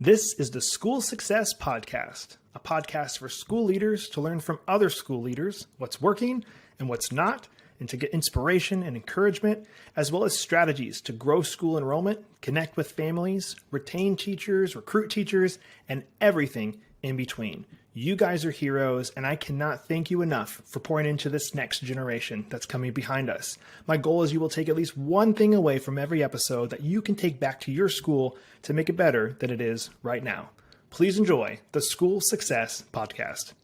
This is the School Success Podcast, a podcast for school leaders to learn from other school leaders what's working and what's not, and to get inspiration and encouragement, as well as strategies to grow school enrollment, connect with families, retain teachers, recruit teachers, and everything in between. You guys are heroes, and I cannot thank you enough for pouring into this next generation that's coming behind us. My goal is you will take at least one thing away from every episode that you can take back to your school to make it better than it is right now. Please enjoy the School Success Podcast.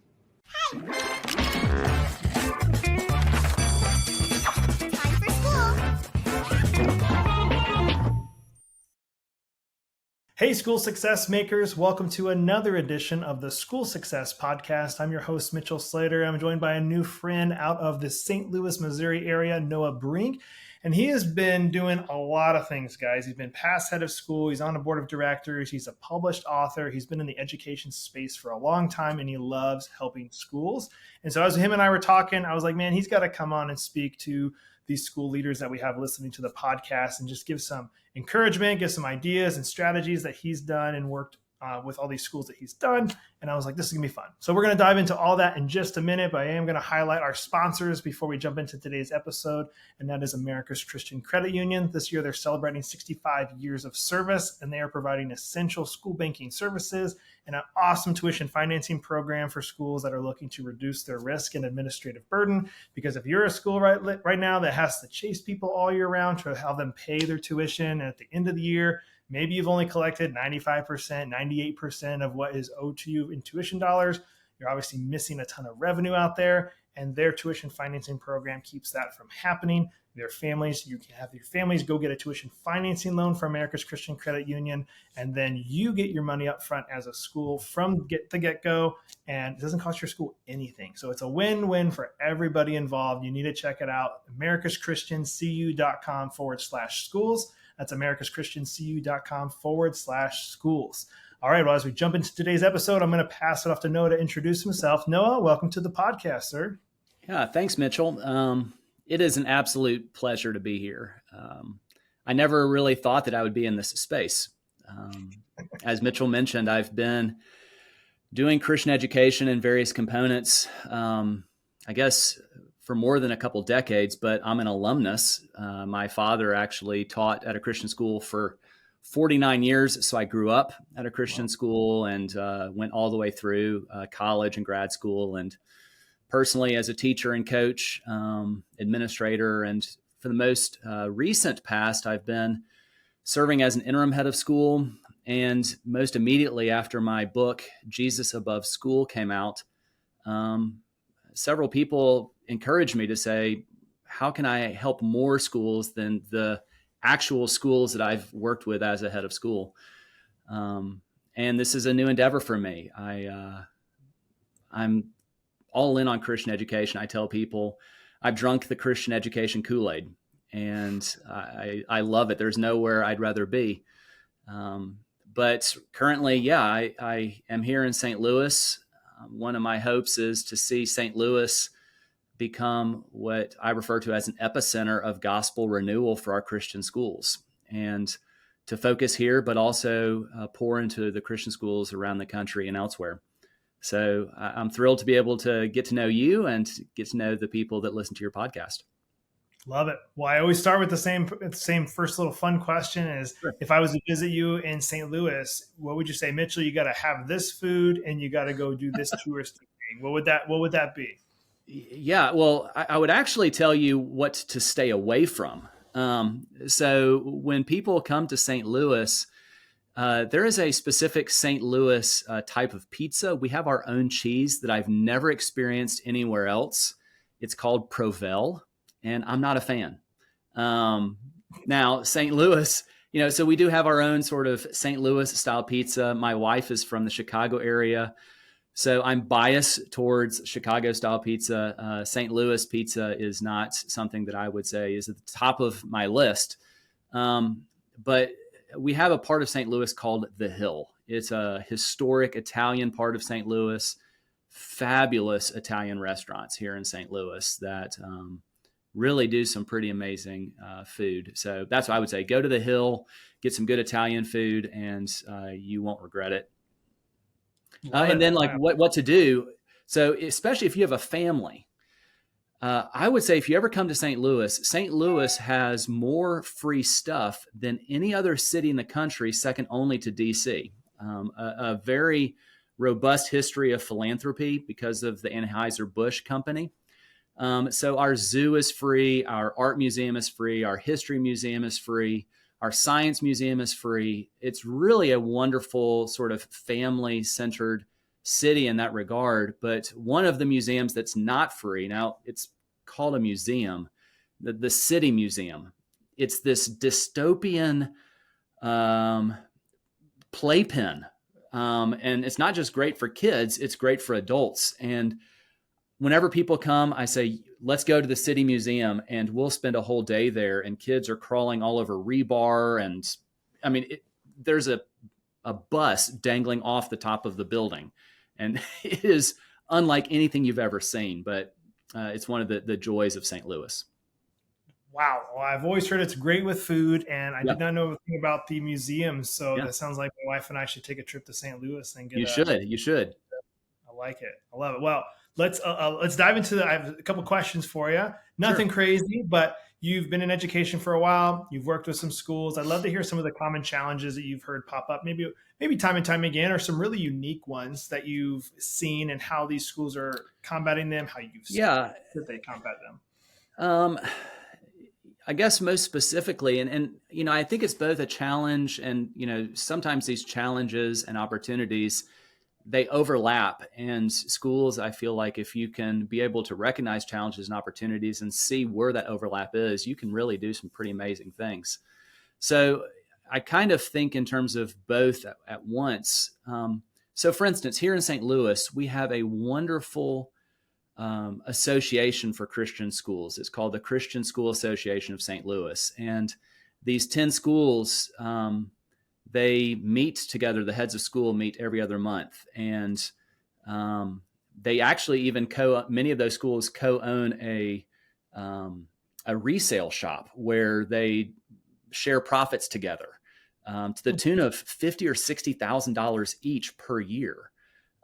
Hey, School Success Makers. Welcome to another edition of the School Success Podcast. I'm your host, Mitchell Slater. I'm joined by a new friend out of the St. Louis, Missouri area, Noah Brink. And he has been doing a lot of things, guys. He's been past head of school. He's on a board of directors. He's a published author. He's been in the education space for a long time, and he loves helping schools. And so as him and I were talking, I was like, man, he's got to come on and speak to these school leaders that we have listening to the podcast and just give some encouragement, give some ideas and strategies that he's done and worked with all these schools that he's done. And I was like, this is gonna be fun. So we're gonna dive into all that in just a minute, but I am gonna highlight our sponsors before we jump into today's episode. And that is America's Christian Credit Union. This year, they're celebrating 65 years of service, and they are providing essential school banking services and an awesome tuition financing program for schools that are looking to reduce their risk and administrative burden. Because if you're a school right now that has to chase people all year round to have them pay their tuition, and at the end of the year, maybe you've only collected 95%, 98% of what is owed to you in tuition dollars, you're obviously missing a ton of revenue out there, and their tuition financing program keeps that from happening. Their families, you can have your families go get a tuition financing loan from America's Christian Credit Union, and then you get your money up front as a school from the get-go, and it doesn't cost your school anything. So it's a win-win for everybody involved. You need to check it out, americaschristiancu.com/schools. That's americaschristiancu.com/schools. All right, well, as we jump into today's episode, I'm going to pass it off to Noah to introduce himself. Noah, welcome to the podcast, sir. Yeah, thanks, Mitchell. It is an absolute pleasure to be here. I never really thought that I would be in this space. As Mitchell mentioned, I've been doing Christian education in various components, I guess, for more than a couple decades, but I'm an alumnus. My father actually taught at a Christian school for 49 years. So I grew up at a Christian school and went all the way through college and grad school, and personally as a teacher and coach, administrator. And for the most recent past, I've been serving as an interim head of school. And most immediately after my book, Jesus Above School, came out, several people encouraged me to say, how can I help more schools than the actual schools that I've worked with as a head of school? And this is a new endeavor for me. I'm all in on Christian education. I tell people I've drunk the Christian education Kool-Aid, and I love it. There's nowhere I'd rather be. But currently, I am here in St. Louis. One of my hopes is to see St. Louis become what I refer to as an epicenter of gospel renewal for our Christian schools, and to focus here, but also pour into the Christian schools around the country and elsewhere. So I'm thrilled to be able to get to know you and get to know the people that listen to your podcast. Love it. Well, I always start with the same first little fun question is, sure, if I was to visit you in St. Louis, what would you say, Mitchell? You got to have this food and you got to go do this touristy thing. What would that be? Yeah, well, I would actually tell you what to stay away from. So when people come to St. Louis, there is a specific St. Louis type of pizza. We have our own cheese that I've never experienced anywhere else. It's called Provel, and I'm not a fan. Now, St. Louis, so we do have our own sort of St. Louis style pizza. My wife is from the Chicago area, so I'm biased towards Chicago style pizza. St. Louis pizza is not something that I would say is at the top of my list. But we have a part of St. Louis called The Hill. It's a historic Italian part of St. Louis, fabulous Italian restaurants here in St. Louis that really do some pretty amazing food. So that's what I would say. Go to the Hill, get some good Italian food, and you won't regret it. And then like what to do. So especially if you have a family, I would say if you ever come to St. Louis has more free stuff than any other city in the country, second only to DC. A very robust history of philanthropy because of the Anheuser-Busch Company. So our zoo is free, our art museum is free, our history museum is free, our science museum is free. It's really a wonderful sort of family-centered city in that regard. But one of the museums that's not free, now it's called a museum, the City Museum. It's this dystopian playpen. And it's not just great for kids, it's great for adults. And whenever people come, I say, let's go to the City Museum, and we'll spend a whole day there. And kids are crawling all over rebar. And I mean, there's a bus dangling off the top of the building. And it is unlike anything you've ever seen, but it's one of the joys of St. Louis. Wow. Well, I've always heard it's great with food, and I did not know anything about the museums. So that sounds like my wife and I should take a trip to St. Louis and get. You should. I like it. I love it. Well, let's dive into I have a couple questions for you. Nothing crazy, but you've been in education for a while. You've worked with some schools. I'd love to hear some of the common challenges that you've heard pop up, maybe time and time again, or some really unique ones that you've seen and how these schools are combating them, how you've seen that they combat them. I guess most specifically, and I think it's both a challenge and, sometimes these challenges and opportunities, they overlap. And schools, I feel like if you can be able to recognize challenges and opportunities and see where that overlap is, you can really do some pretty amazing things. So I kind of think in terms of both at once. So for instance, here in St. Louis, we have a wonderful association for Christian schools. It's called the Christian School Association of St. Louis. And these 10 schools, they meet together. The heads of school meet every other month. And they actually even many of those schools co-own a resale shop where they share profits together to the tune of $50,000 or $60,000 each per year.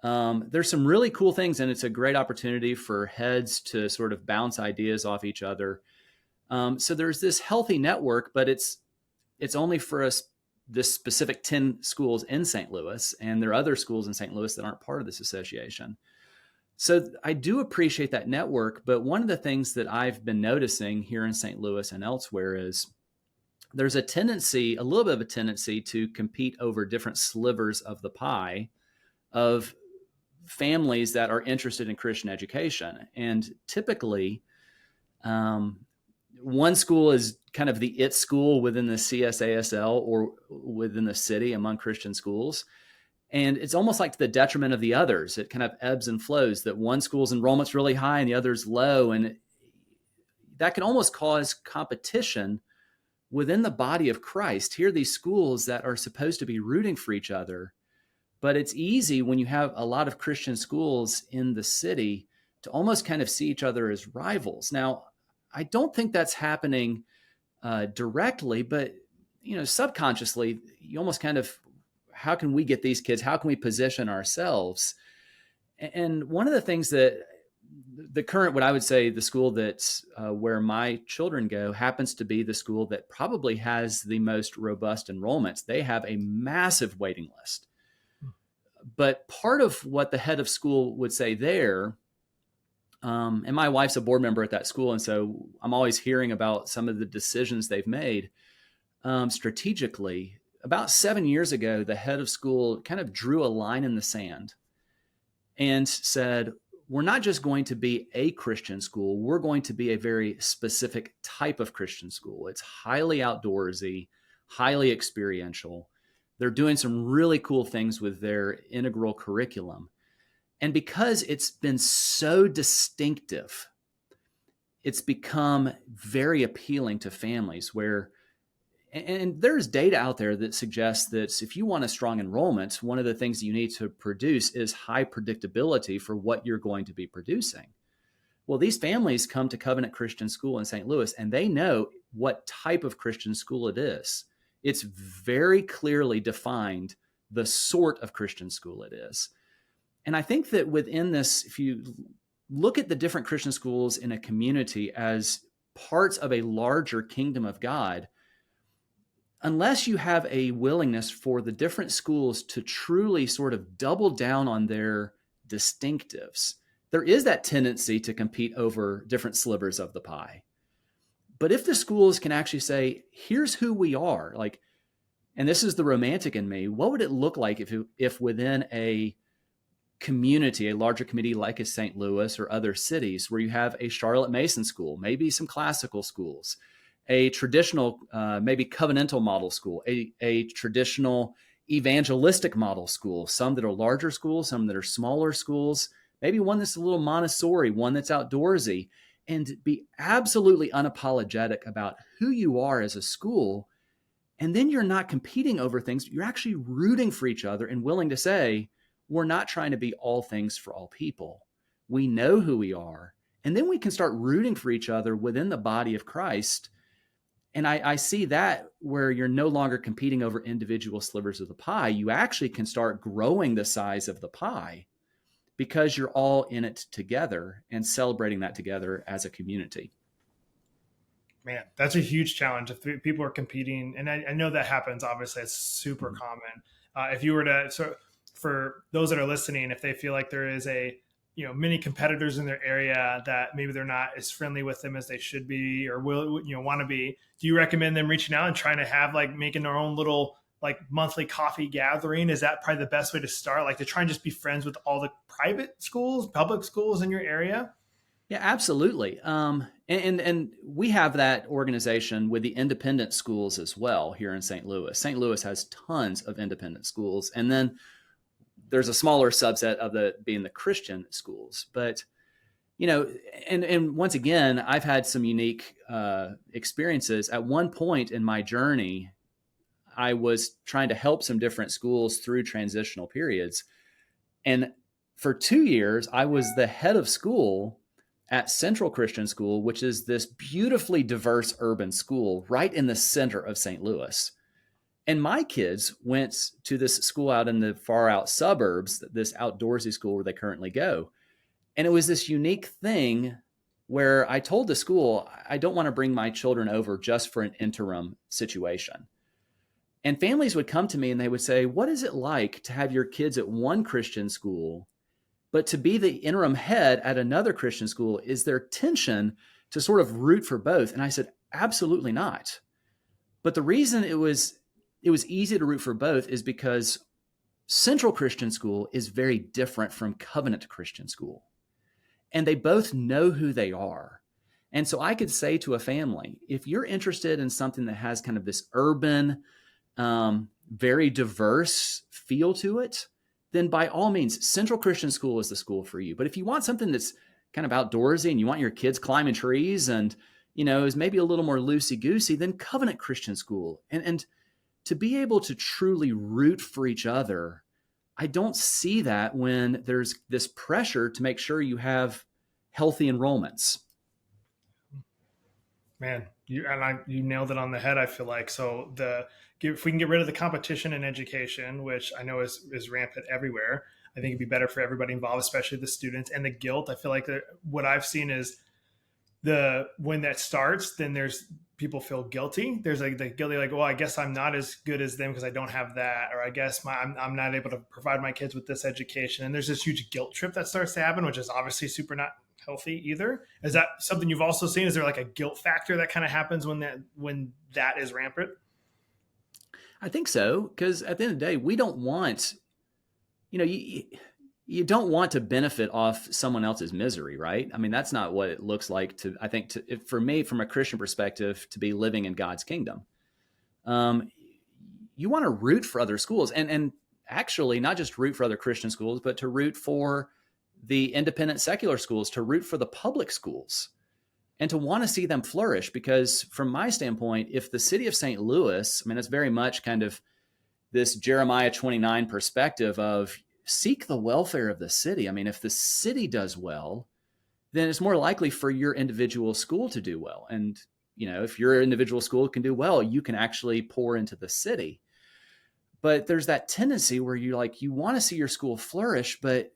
There's some really cool things, and it's a great opportunity for heads to sort of bounce ideas off each other. So there's this healthy network, but it's only for this specific 10 schools in St. Louis, and there are other schools in St. Louis that aren't part of this association. So I do appreciate that network, but one of the things that I've been noticing here in St. Louis and elsewhere is there's a little bit of a tendency to compete over different slivers of the pie of families that are interested in Christian education. And typically, one school is kind of the it school within the CSASL or within the city among Christian schools. And it's almost like to the detriment of the others. It kind of ebbs and flows, that one school's enrollment's really high and the other's low. And that can almost cause competition within the body of Christ. Here are these schools that are supposed to be rooting for each other. But it's easy when you have a lot of Christian schools in the city to almost kind of see each other as rivals. Now, I don't think that's happening directly, but subconsciously, you almost kind of, how can we get these kids? How can we position ourselves? And one of the things that the current, what I would say, the school that's where my children go happens to be the school that probably has the most robust enrollments. They have a massive waiting list. But part of what the head of school would say there, and my wife's a board member at that school, and so I'm always hearing about some of the decisions they've made strategically. About 7 years ago, the head of school kind of drew a line in the sand and said, we're not just going to be a Christian school, we're going to be a very specific type of Christian school. It's highly outdoorsy, highly experiential. They're doing some really cool things with their integral curriculum. And because it's been so distinctive, it's become very appealing to families and there's data out there that suggests that if you want a strong enrollment, one of the things that you need to produce is high predictability for what you're going to be producing. Well, these families come to Covenant Christian School in St. Louis, and they know what type of Christian school it is. It's very clearly defined the sort of Christian school it is. And I think that within this, if you look at the different Christian schools in a community as parts of a larger kingdom of God, unless you have a willingness for the different schools to truly sort of double down on their distinctives, there is that tendency to compete over different slivers of the pie. But if the schools can actually say, here's who we are, like, and this is the romantic in me, what would it look like if within a community, a larger community like a St. Louis or other cities, where you have a Charlotte Mason school, maybe some classical schools, a traditional, maybe covenantal model school, a traditional evangelistic model school, some that are larger schools, some that are smaller schools, maybe one that's a little Montessori, one that's outdoorsy, and be absolutely unapologetic about who you are as a school. And then you're not competing over things. You're actually rooting for each other and willing to say, we're not trying to be all things for all people. We know who we are. And then we can start rooting for each other within the body of Christ. And I see that where you're no longer competing over individual slivers of the pie. You actually can start growing the size of the pie because you're all in it together and celebrating that together as a community. Man, that's a huge challenge. If people are competing, and I know that happens, obviously it's super common. If you were to, so for those that are listening, if they feel like there is many competitors in their area that maybe they're not as friendly with them as they should be or want to be, do you recommend them reaching out and trying to have making their own little monthly coffee gathering? Is that probably the best way to start? To try and just be friends with all the private schools, public schools in your area? Yeah, absolutely. And we have that organization with the independent schools as well here in St. Louis. St. Louis has tons of independent schools. And then there's a smaller subset of being the Christian schools. But, and once again, I've had some unique experiences. At one point in my journey, I was trying to help some different schools through transitional periods. And for 2 years, I was the head of school at Central Christian School, which is this beautifully diverse urban school right in the center of St. Louis. And my kids went to this school out in the far out suburbs, this outdoorsy school where they currently go. And it was this unique thing where I told the school, I don't want to bring my children over just for an interim situation. And families would come to me and they would say, what is it like to have your kids at one Christian school, but to be the interim head at another Christian school? Is there tension to sort of root for both? And I said, absolutely not. But the reason it was easy to root for both is because Central Christian School is very different from Covenant Christian School. And they both know who they are. And so I could say to a family, if you're interested in something that has kind of this urban, very diverse feel to it, then by all means, Central Christian School is the school for you. But if you want something that's kind of outdoorsy and you want your kids climbing trees and, is maybe a little more loosey-goosey, then Covenant Christian School. And to be able to truly root for each other, I don't see that when there's this pressure to make sure you have healthy enrollments. Man, you nailed it on the head, I feel like. So if we can get rid of the competition in education, which I know is rampant everywhere, I think it'd be better for everybody involved, especially the students, and the guilt. I feel like what I've seen is when that starts, then there's people feel guilty. There's the guilty, well, I guess I'm not as good as them because I don't have that, or I guess I'm not able to provide my kids with this education. And there's this huge guilt trip that starts to happen, which is obviously super not healthy either. Is that something you've also seen? Is there a guilt factor that kind of happens when that is rampant? I think so, because at the end of the day, we don't want, you don't want to benefit off someone else's misery, right? I mean, that's not what it looks like for me, from a Christian perspective, to be living in God's kingdom. You want to root for other schools and actually not just root for other Christian schools, but to root for the independent secular schools, to root for the public schools, and to want to see them flourish. Because from my standpoint, if the city of St. Louis, I mean, it's very much kind of this Jeremiah 29 perspective of seek the welfare of the city. I mean, if the city does well, then it's more likely for your individual school to do well. And, if your individual school can do well, you can actually pour into the city. But there's that tendency where you want to see your school flourish, but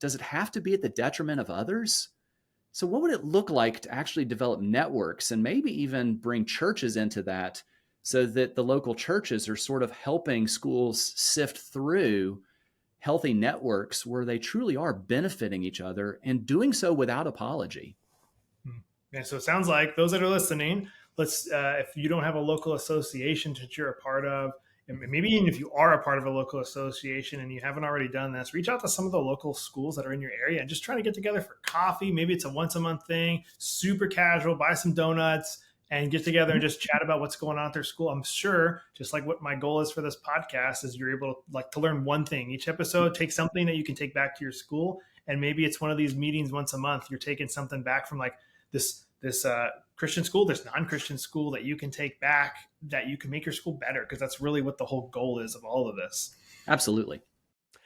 does it have to be at the detriment of others? So what would it look like to actually develop networks and maybe even bring churches into that, so that the local churches are sort of helping schools sift through healthy networks where they truly are benefiting each other and doing so without apology? And so it sounds like those that are listening, if you don't have a local association that you're a part of, and maybe even if you are a part of a local association and you haven't already done this, reach out to some of the local schools that are in your area and just try to get together for coffee. Maybe it's a once a month thing, super casual, buy some donuts and get together and just chat about what's going on at their school. I'm sure, just like what my goal is for this podcast, is you're able to learn one thing each episode, take something that you can take back to your school. And maybe it's one of these meetings once a month. You're taking something back from this Christian school, this non-Christian school that you can take back, that you can make your school better, because that's really what the whole goal is of all of this. Absolutely.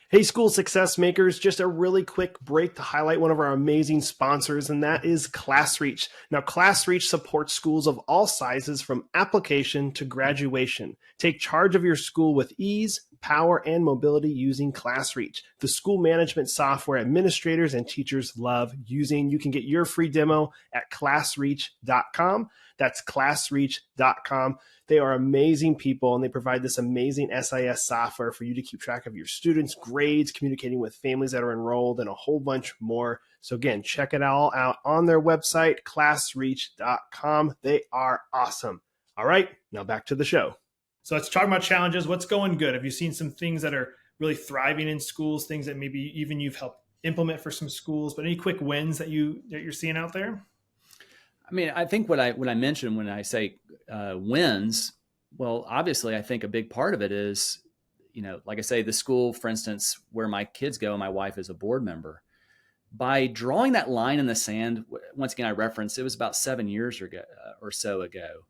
Hey, school success makers, just a really quick break to highlight one of our amazing sponsors, and that is ClassReach. Now, ClassReach supports schools of all sizes from application to graduation. Take charge of your school with ease, power, and mobility using ClassReach, the school management software administrators and teachers love using. You can get your free demo at classreach.com. That's classreach.com. They are amazing people, and they provide this amazing SIS software for you to keep track of your students' grades, communicating with families that are enrolled, and a whole bunch more. So again, check it all out on their website, classreach.com. They are awesome. All right, now back to the show. So let's talk about challenges. What's going good? Have you seen some things that are really thriving in schools, things that maybe even you've helped implement for some schools, but any quick wins that you're seeing out there? I mean, I think what I mentioned when I say wins, well, obviously, I think a big part of it is, like I say, the school, for instance, where my kids go, and my wife is a board member. By drawing that line in the sand, once again, I referenced it was about 7 years or so ago.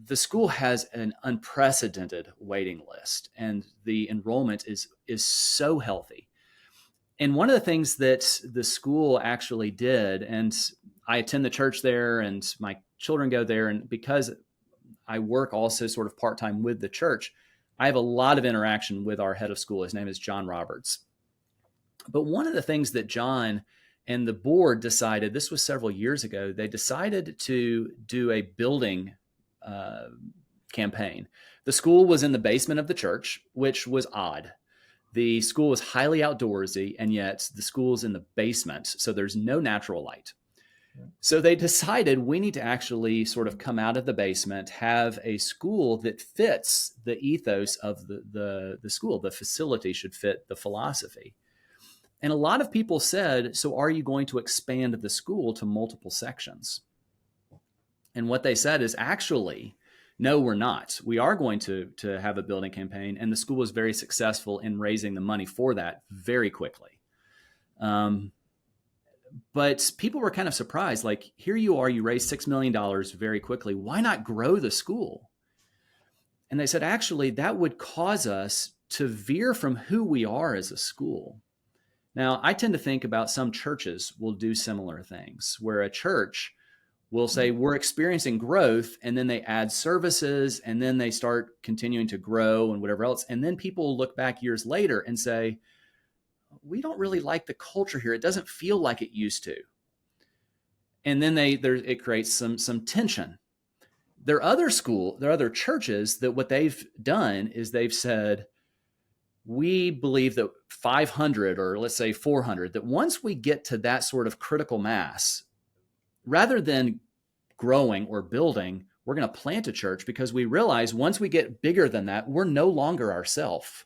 The school has an unprecedented waiting list, and the enrollment is so healthy. And one of the things that the school actually did, and I attend the church there and my children go there, and because I work also sort of part-time with the church, I have a lot of interaction with our head of school. His name is John Roberts. But one of the things that John and the board decided, this was several years ago, they decided to do a building campaign. The school was in the basement of the church, which was odd. The school was highly outdoorsy, and yet the school's in the basement, so there's no natural light. So they decided we need to actually sort of come out of the basement, have a school that fits the ethos of the school. The facility should fit the philosophy. And a lot of people said, so are you going to expand the school to multiple sections? And what they said is, actually, no, we're not. We are going to have a building campaign, and the school was very successful in raising the money for that very quickly. But people were kind of surprised, like, here you are, you raised $6 million very quickly. Why not grow the school? And they said, actually, that would cause us to veer from who we are as a school. Now, I tend to think about some churches will do similar things, where a church will say, we're experiencing growth, and then they add services, and then they start continuing to grow and whatever else. And then people will look back years later and say, we don't really like the culture here. It doesn't feel like it used to. And then it creates some tension. There are other churches that what they've done is they've said, we believe that 500 or let's say 400, that once we get to that sort of critical mass, rather than growing or building, we're going to plant a church, because we realize once we get bigger than that, we're no longer ourselves.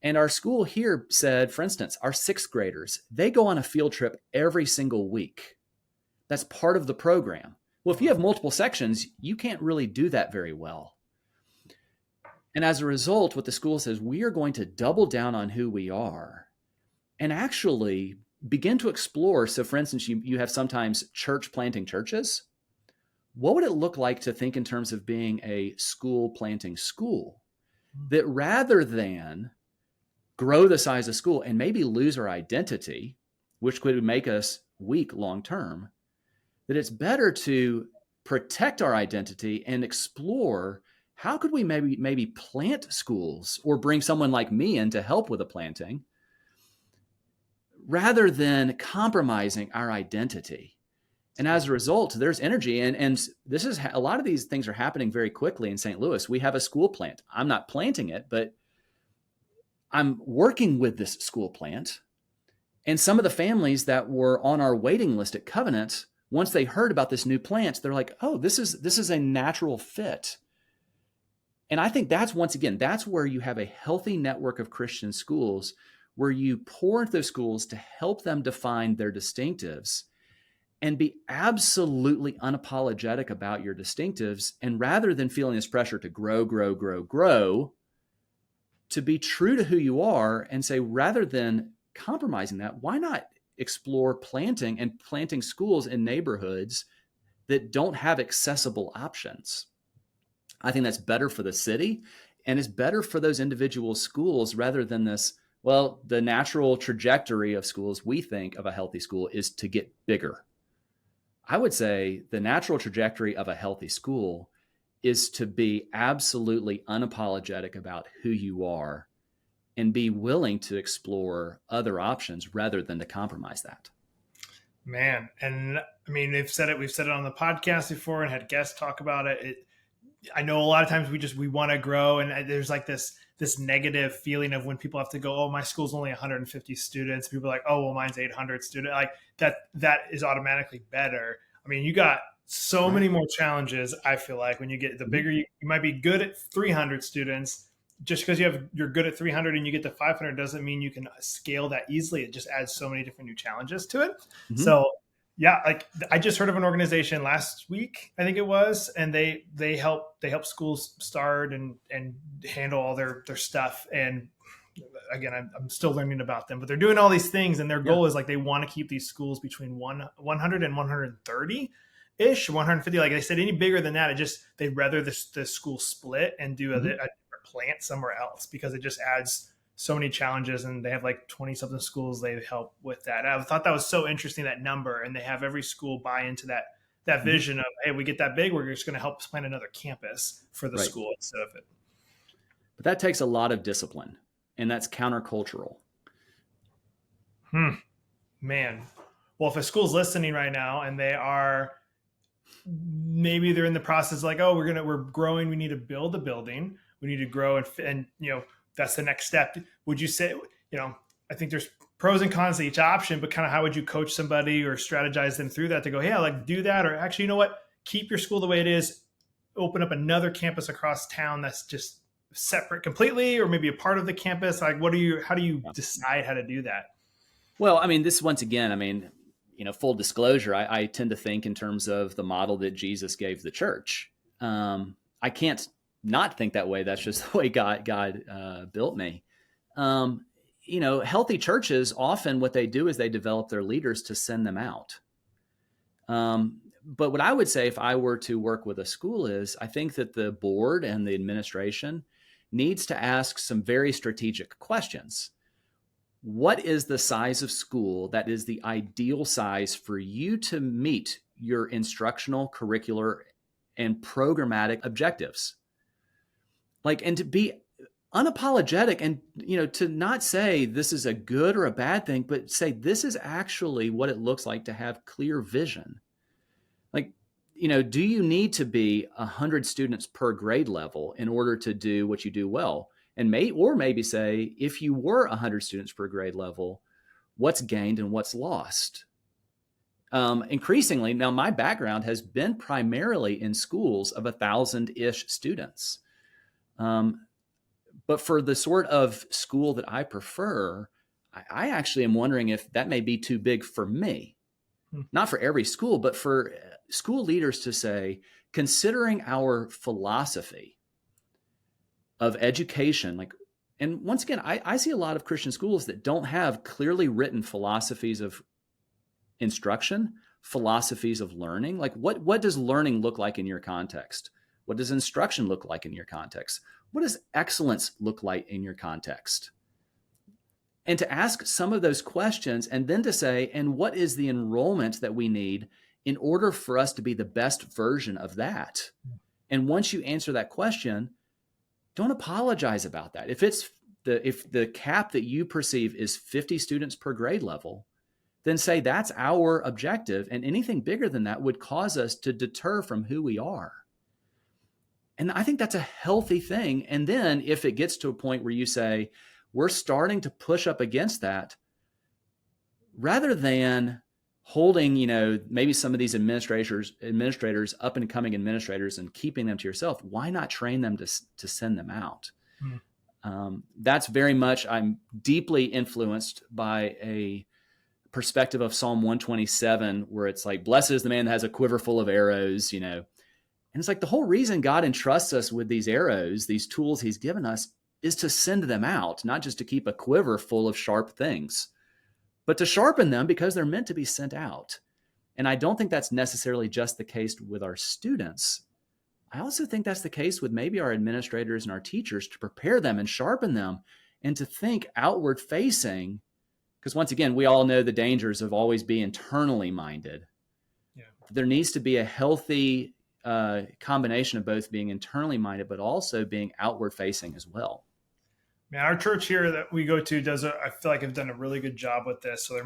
And our school here said, for instance, our sixth graders, they go on a field trip every single week. That's part of the program. Well, if you have multiple sections, you can't really do that very well. And as a result, what the school says, we are going to double down on who we are and actually begin to explore. So for instance, you have sometimes church planting churches. What would it look like to think in terms of being a school planting school, that rather than grow the size of school and maybe lose our identity, which could make us weak long-term, that it's better to protect our identity and explore how could we maybe plant schools or bring someone like me in to help with the planting rather than compromising our identity. And as a result, there's energy. And this is a lot of these things are happening very quickly in St. Louis. We have a school plant. I'm not planting it, but I'm working with this school plant. And some of the families that were on our waiting list at Covenant, once they heard about this new plant, they're like, oh, this is a natural fit. And I think that's, once again, that's where you have a healthy network of Christian schools where you pour into those schools to help them define their distinctives and be absolutely unapologetic about your distinctives. And rather than feeling this pressure to grow, to be true to who you are and say, rather than compromising that, why not explore planting schools in neighborhoods that don't have accessible options? I think that's better for the city, and it's better for those individual schools rather than this, well, the natural trajectory of schools, we think of a healthy school is to get bigger. I would say the natural trajectory of a healthy school is to be absolutely unapologetic about who you are and be willing to explore other options rather than to compromise that. Man. And I mean, we've said it on the podcast before and had guests talk about it. I know a lot of times we want to grow, and there's like this negative feeling of when people have to go, oh, my school's only 150 students. People are like, oh, well, mine's 800 students. Like that is automatically better. I mean, you got so many more challenges. I feel like when you get the bigger, you might be good at 300 students. Just because you're good at 300 and you get to 500 doesn't mean you can scale that easily. It just adds so many different new challenges to it. Mm-hmm. So yeah, like I just heard of an organization last week, I think it was, and they help schools start and handle all their stuff. And again, I'm still learning about them, but they're doing all these things, and their goal is like they want to keep these schools between 100 and 130 ish, 150. Like I said, any bigger than that, they'd rather the school split and do a plant somewhere else because it just adds so many challenges, and they have like 20 something schools they help with that. I thought that was so interesting, that number, and they have every school buy into that vision of, hey, we get that big, we're just going to help plan another campus for the school instead of it. But that takes a lot of discipline, and that's countercultural. Man. Well, if a school's listening right now and maybe they're in the process like, oh, we're growing, we need to build a building, we need to grow and that's the next step. Would you say, I think there's pros and cons to each option, but kind of how would you coach somebody or strategize them through that to go, hey, I like do that, or actually, you know what, keep your school the way it is, open up another campus across town that's just separate completely, or maybe a part of the campus? Like, how do you decide how to do that? Well, I mean, this once again, full disclosure, I tend to think in terms of the model that Jesus gave the church. I can't not think that way. That's just the way God built me. Healthy churches, often what they do is they develop their leaders to send them out. But what I would say if I were to work with a school is I think that the board and the administration needs to ask some very strategic questions. What is the size of school that is the ideal size for you to meet your instructional, curricular, and programmatic objectives? And to be unapologetic and, to not say this is a good or a bad thing, but say this is actually what it looks like to have clear vision. Do you need to be 100 students per grade level in order to do what you do well? And maybe say, if you were 100 students per grade level, what's gained and what's lost? Increasingly, now my background has been primarily in schools of 1,000-ish students. But for the sort of school that I prefer, I actually am wondering if that may be too big for me. Not for every school, but for school leaders to say, considering our philosophy of education, and once again, I see a lot of Christian schools that don't have clearly written philosophies of instruction, philosophies of learning. What does learning look like in your context? What does instruction look like in your context? What does excellence look like in your context? and to ask some of those questions, and then to say, and what is the enrollment that we need in order for us to be the best version of that? And once you answer that question, don't apologize about that. If the cap that you perceive is 50 students per grade level, then say that's our objective, and anything bigger than that would cause us to deter from who we are. And I think that's a healthy thing. And then if it gets to a point where you say, we're starting to push up against that, rather than holding, maybe some of these administrators, up and coming administrators, and keeping them to yourself, why not train them to send them out? That's very much, I'm deeply influenced by a perspective of Psalm 127, where it's like, blessed is the man that has a quiver full of arrows, And it's like the whole reason God entrusts us with these arrows, these tools he's given us, is to send them out, not just to keep a quiver full of sharp things, but to sharpen them because they're meant to be sent out. And I don't think that's necessarily just the case with our students. I also think that's the case with maybe our administrators and our teachers, to prepare them and sharpen them and to think outward facing. Because once again, we all know the dangers of always being internally minded. Yeah. There needs to be a healthy combination of both being internally minded, but also being outward facing as well. Man, our church here that we go to I feel like have done a really good job with this. So they're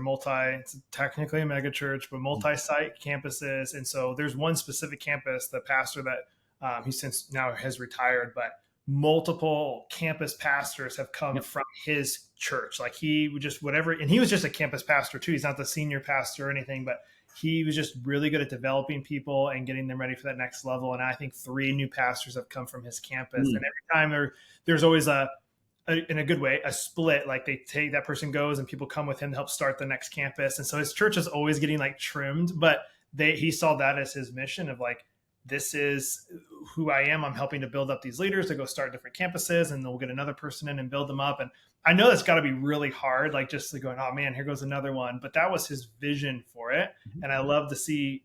it's technically a mega church, but multi-site campuses. And so there's one specific campus, the pastor that he since now has retired, but multiple campus pastors have come from his church. Like he would just whatever, and he was just a campus pastor too. He's not the senior pastor or anything, but he was just really good at developing people and getting them ready for that next level. And I think 3 new pastors have come from his campus. And every time there's always in a good way, a split, like they take that person goes and people come with him to help start the next campus. And so his church is always getting like trimmed, but he saw that as his mission of like, this is who I am. I'm helping to build up these leaders to go start different campuses, and then we'll get another person in and build them up. And I know that's got to be really hard, like just going, oh man, here goes another one. But that was his vision for it. And I love to see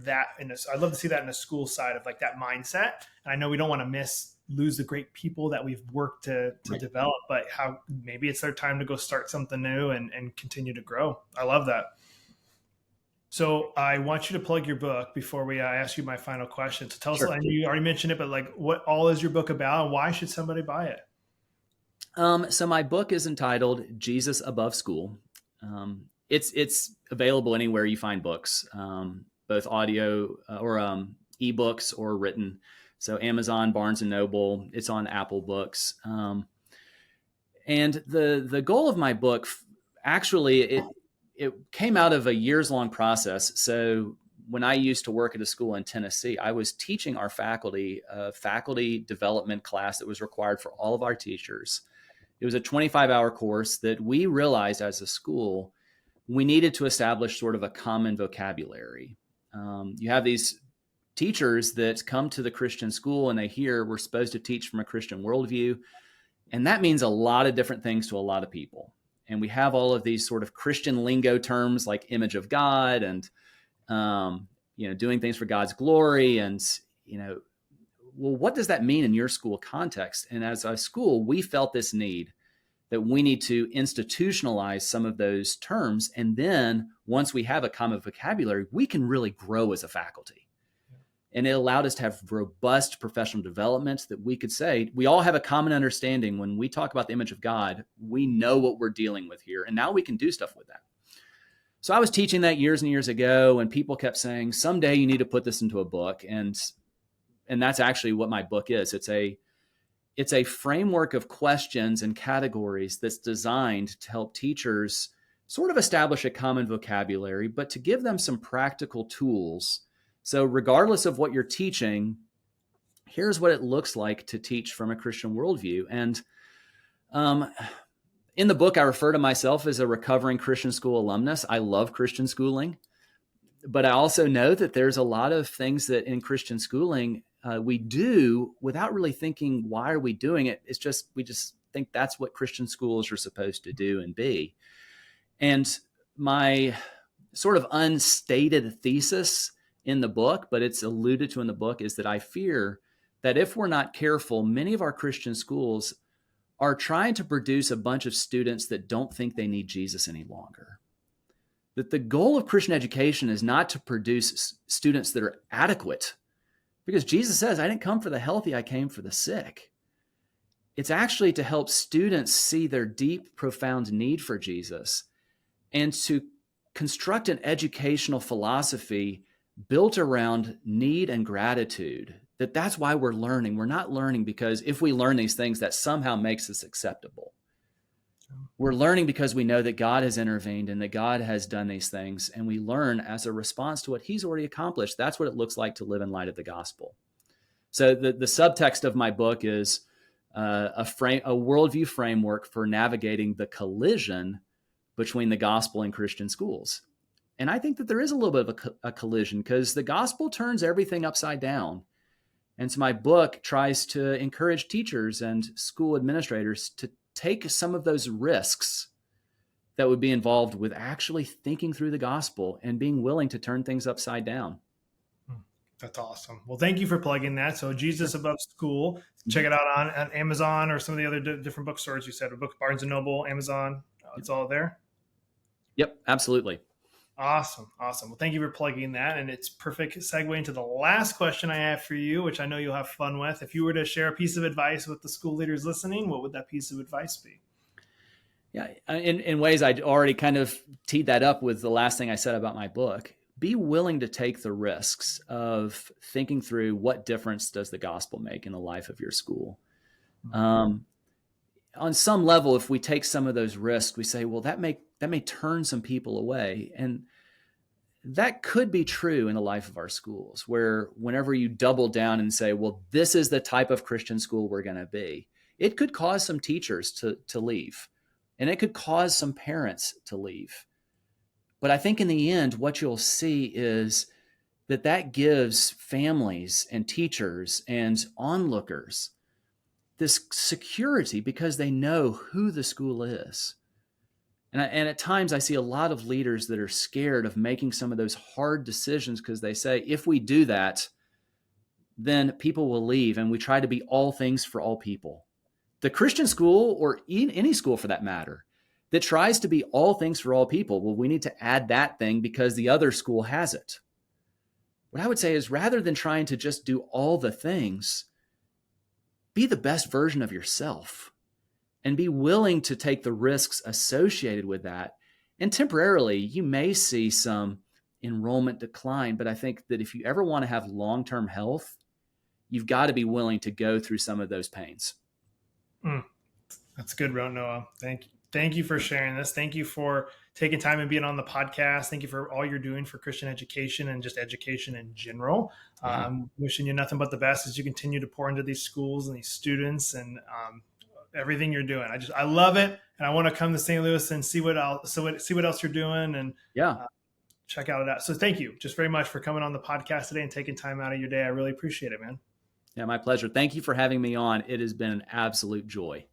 that in the school side of like that mindset. And I know we don't want to lose the great people that we've worked to develop, but how maybe it's their time to go start something new and continue to grow. I love that. So I want you to plug your book before we ask you my final question. So tell us, I know you already mentioned it, but like what all is your book about and why should somebody buy it? So my book is entitled Jesus Above School. It's available anywhere you find books, both audio or ebooks or written. So Amazon, Barnes and Noble, it's on Apple Books. And the goal of my book, actually, it came out of a years-long process. So when I used to work at a school in Tennessee, I was teaching our faculty a faculty development class that was required for all of our teachers. It was a 25-hour course that we realized as a school, we needed to establish sort of a common vocabulary. You have these teachers that come to the Christian school and they hear we're supposed to teach from a Christian worldview. And that means a lot of different things to a lot of people. And we have all of these sort of Christian lingo terms like image of God and, doing things for God's glory. And, well, what does that mean in your school context? And as a school, we felt this need that we need to institutionalize some of those terms. And then once we have a common vocabulary, we can really grow as a faculty. And it allowed us to have robust professional development that we could say, we all have a common understanding. When we talk about the image of God, we know what we're dealing with here. And now we can do stuff with that. So I was teaching that years and years ago, and people kept saying, someday you need to put this into a book. And that's actually what my book is. It's a framework of questions and categories that's designed to help teachers sort of establish a common vocabulary, but to give them some practical tools. So regardless of what you're teaching, here's what it looks like to teach from a Christian worldview. And in the book, I refer to myself as a recovering Christian school alumnus. I love Christian schooling, but I also know that there's a lot of things that in Christian schooling we do without really thinking, why are we doing it? It's just, we just think that's what Christian schools are supposed to do and be. And my sort of unstated thesis in the book, but it's alluded to in the book, is that I fear that if we're not careful, many of our Christian schools are trying to produce a bunch of students that don't think they need Jesus any longer. That the goal of Christian education is not to produce students that are adequate, because Jesus says, I didn't come for the healthy, I came for the sick. It's actually to help students see their deep, profound need for Jesus and to construct an educational philosophy built around need and gratitude. That's why we're learning. We're not learning because if we learn these things, that somehow makes us acceptable. We're learning because we know that God has intervened and that God has done these things, and we learn as a response to what he's already accomplished. That's what it looks like to live in light of the gospel. So the subtext of my book is a worldview framework for navigating the collision between the gospel and Christian schools. And I think that there is a little bit of a collision because the gospel turns everything upside down. And so my book tries to encourage teachers and school administrators to take some of those risks that would be involved with actually thinking through the gospel and being willing to turn things upside down. That's awesome. Well, thank you for plugging that. So Jesus Above School, check it out on Amazon or some of the other different bookstores you said, or Barnes & Noble, Amazon, it's all there. Yep, absolutely. Awesome. Well, thank you for plugging that. And it's perfect segue into the last question I have for you, which I know you'll have fun with. If you were to share a piece of advice with the school leaders listening, what would that piece of advice be? Yeah, in ways I'd already kind of teed that up with the last thing I said about my book. Be willing to take the risks of thinking through what difference does the gospel make in the life of your school. On some level, if we take some of those risks, we say, well, that may turn some people away. And that could be true in the life of our schools, where whenever you double down and say, well, this is the type of Christian school we're going to be, it could cause some teachers to leave. And it could cause some parents to leave. But I think in the end, what you'll see is that gives families and teachers and onlookers this security because they know who the school is. And at times I see a lot of leaders that are scared of making some of those hard decisions because they say, if we do that, then people will leave. And we try to be all things for all people. The Christian school, or any school for that matter, that tries to be all things for all people, well, we need to add that thing because the other school has it. What I would say is rather than trying to just do all the things, be the best version of yourself and be willing to take the risks associated with that. And temporarily, you may see some enrollment decline, but I think that if you ever want to have long-term health, you've got to be willing to go through some of those pains. That's good, Noah. Thank you for sharing this. Thank you for taking time and being on the podcast. Thank you for all you're doing for Christian education and just education in general. I'm wishing you nothing but the best as you continue to pour into these schools and these students and everything you're doing. I love it, and I want to come to St. Louis and see what else you're doing and check out that. So thank you just very much for coming on the podcast today and taking time out of your day. I really appreciate it, man. Yeah, my pleasure. Thank you for having me on. It has been an absolute joy.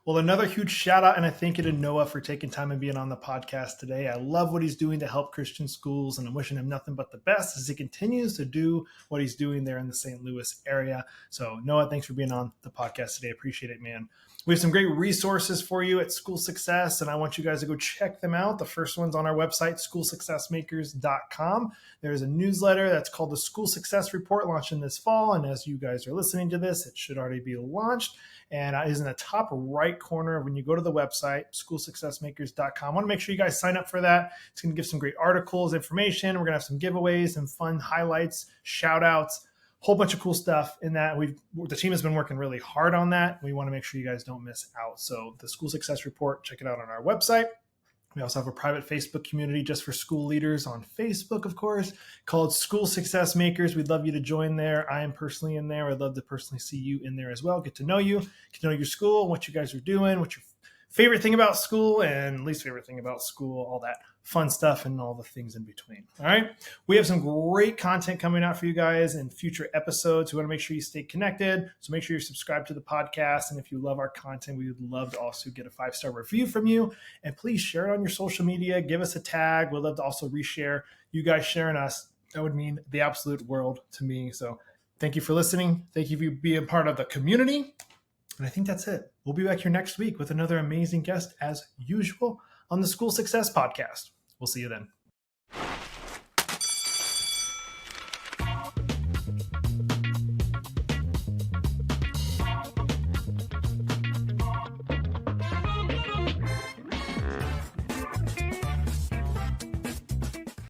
Well, another huge shout out and a thank you to Noah for taking time and being on the podcast today. I love what he's doing to help Christian schools, and I'm wishing him nothing but the best as he continues to do what he's doing there in the St. Louis area. So Noah, thanks for being on the podcast today. Appreciate it, man. We have some great resources for you at School Success, and I want you guys to go check them out. The first one's on our website, schoolsuccessmakers.com. There's a newsletter that's called the School Success Report, launching this fall, and as you guys are listening to this, it should already be launched. And it is in the top right corner when you go to the website, schoolsuccessmakers.com. I want to make sure you guys sign up for that. It's going to give some great articles, information. We're going to have some giveaways and fun highlights, shout outs, whole bunch of cool stuff in that. The team has been working really hard on that. We want to make sure you guys don't miss out. So the School Success Report, check it out on our website. We also have a private Facebook community just for school leaders on Facebook, of course, called School Success Makers. We'd love you to join there. I am personally in there. I'd love to personally see you in there as well. Get to know you, get to know your school, what you guys are doing, what's your favorite thing about school and least favorite thing about school, all that fun stuff and all the things in between. All right. We have some great content coming out for you guys in future episodes. We want to make sure you stay connected. So make sure you're subscribed to the podcast. And if you love our content, we would love to also get a 5-star review from you. And please share it on your social media. Give us a tag. We'd love to also reshare you guys sharing us. That would mean the absolute world to me. So thank you for listening. Thank you for being part of the community. And I think that's it. We'll be back here next week with another amazing guest as usual on the School Success Podcast. We'll see you then.